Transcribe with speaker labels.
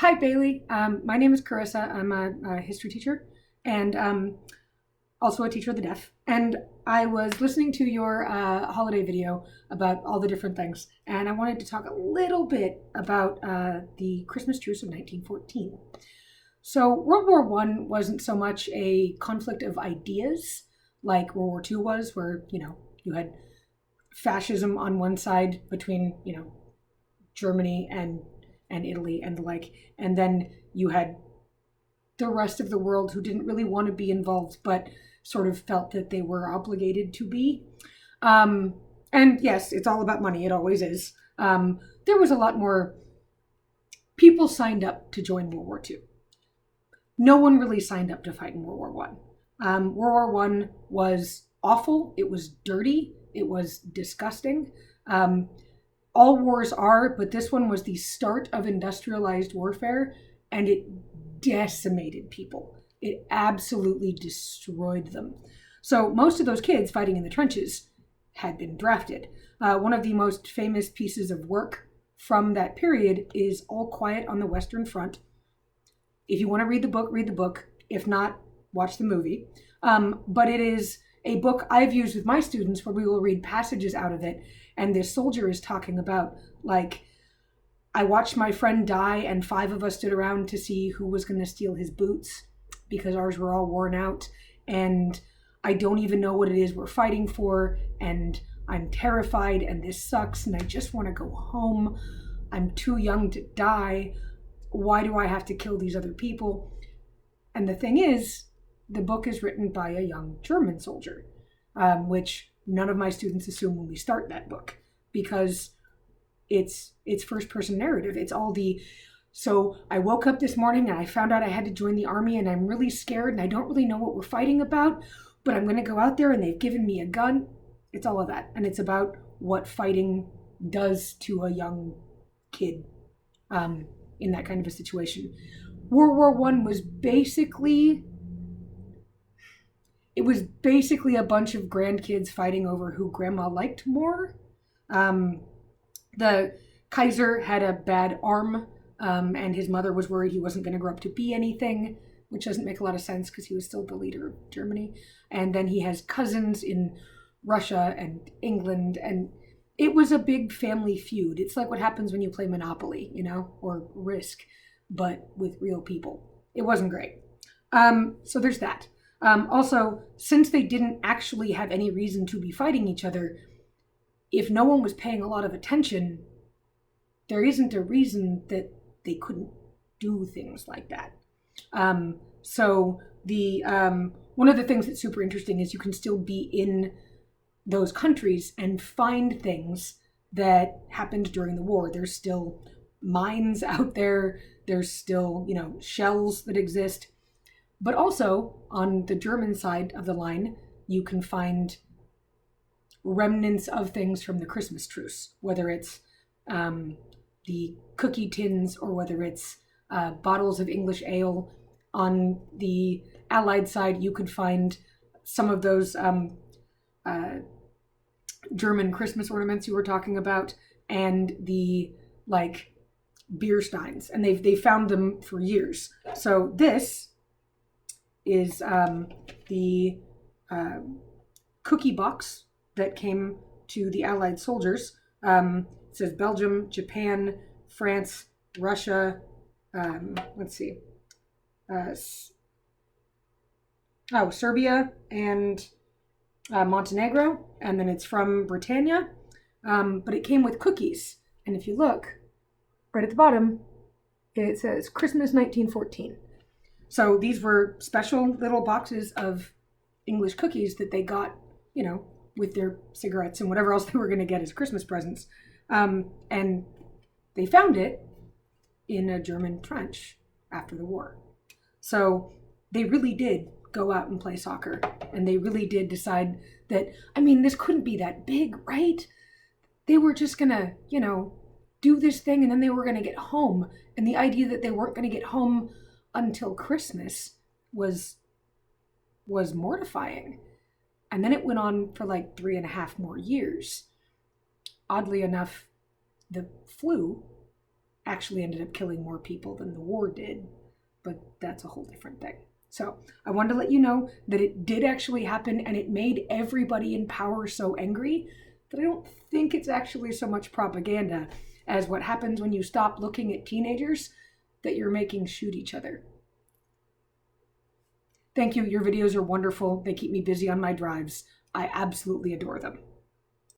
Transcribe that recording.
Speaker 1: Hi, Bailey. My name is Carissa. I'm a history teacher and also a teacher of the deaf. And I was listening to your holiday video about all the different things. And I wanted to talk a little bit about the Christmas Truce of 1914. So World War One wasn't so much a conflict of ideas like World War Two was, where, you had fascism on one side between, Germany and Italy and the like. And then you had the rest of the world who didn't really want to be involved, but sort of felt that they were obligated to be. Um, and yes, it's all about money. It always is. There was a lot more people signed up to join World War Two. No one really signed up to fight in World War One. World War One was awful. It was dirty. It was disgusting. All wars are, but this one was the start of industrialized warfare, and it decimated people. It absolutely destroyed them. So most of those kids fighting in the trenches had been drafted. One of the most famous pieces of work from that period is All Quiet on the Western Front. If you want to read the book, read the book. If not, watch the movie. But it is a book I've used with my students where we will read passages out of it. And this soldier is talking about, like, I watched my friend die and 5 of us stood around to see who was going to steal his boots because ours were all worn out. And I don't even know what it is we're fighting for. And I'm terrified and this sucks and I just want to go home. I'm too young to die. Why do I have to kill these other people? And the thing is, the book is written by a young German soldier, which none of my students assume when we start that book, because it's first person narrative. It's all so I woke up this morning and I found out I had to join the army and I'm really scared and I don't really know what we're fighting about, but I'm going to go out there and they've given me a gun. It's all of that. And it's about what fighting does to a young kid in that kind of a situation. World War One was basically a bunch of grandkids fighting over who grandma liked more. The Kaiser had a bad arm, and his mother was worried he wasn't going to grow up to be anything, which doesn't make a lot of sense because he was still the leader of Germany. And then he has cousins in Russia and England, and it was a big family feud. It's like what happens when you play Monopoly, or Risk, but with real people. It wasn't great. So there's that. Also, since they didn't actually have any reason to be fighting each other, if no one was paying a lot of attention, there isn't a reason that they couldn't do things like that. So the one of the things that's super interesting is you can still be in those countries and find things that happened during the war. There's still mines out there. There's still, shells that exist. But also, on the German side of the line, you can find remnants of things from the Christmas Truce, whether it's the cookie tins or whether it's bottles of English ale. On the Allied side, you could find some of those German Christmas ornaments you were talking about and the, beer steins. And they found them for years. So this is the cookie box that came to the Allied soldiers. It says Belgium, Japan, France, Russia, Serbia and Montenegro, and then it's from Britannia, but it came with cookies. And if you look right at the bottom, it says Christmas 1914. So these were special little boxes of English cookies that they got, with their cigarettes and whatever else they were going to get as Christmas presents. And they found it in a German trench after the war. So they really did go out and play soccer. And they really did decide that, this couldn't be that big, right? They were just going to, do this thing and then they were going to get home. And the idea that they weren't going to get home until Christmas was mortifying. And then it went on for 3.5 more years. Oddly enough, the flu actually ended up killing more people than the war did, but that's a whole different thing. So I wanted to let you know that it did actually happen, and it made everybody in power so angry that I don't think it's actually so much propaganda as what happens when you stop looking at teenagers that you're making shoot each other. Thank you. Your videos are wonderful. They keep me busy on my drives. I absolutely adore them.